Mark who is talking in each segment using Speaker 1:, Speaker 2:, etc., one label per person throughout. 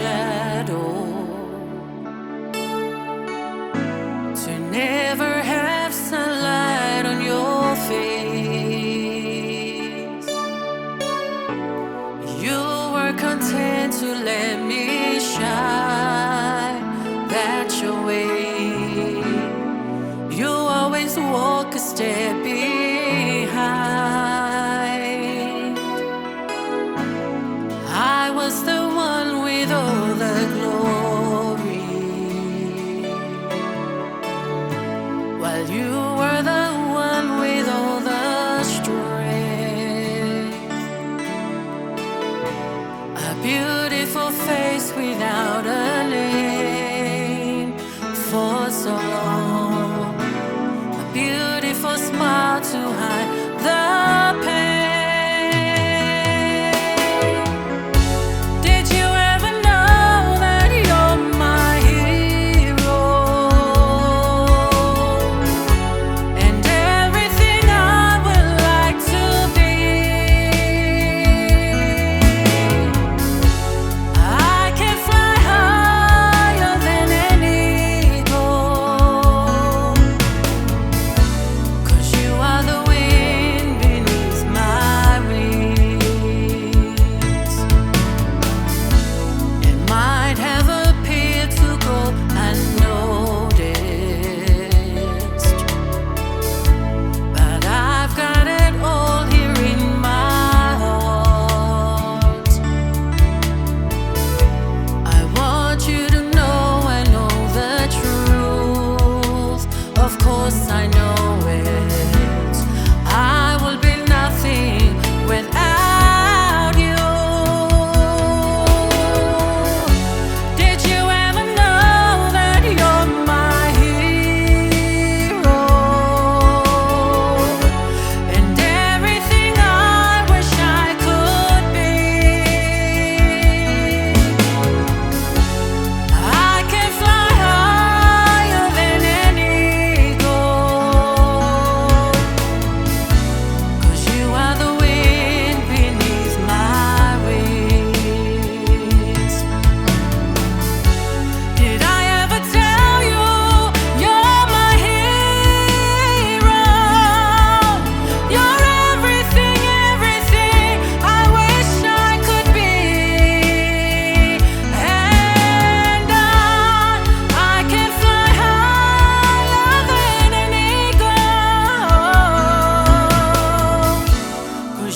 Speaker 1: shadow, to never have sunlight on your face. You were content to let me shine that your way. You always walk a step behind. I was the one with all the glory, while you were the one with all the strength. A beautiful face without a name for so long. A beautiful smile to hide the pain. I know it. I will be nothing without you. Did you ever know that you're my hero? And everything I wish I could be. I can fly higher than any.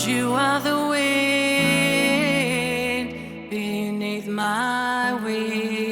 Speaker 1: You are the wind beneath my wings.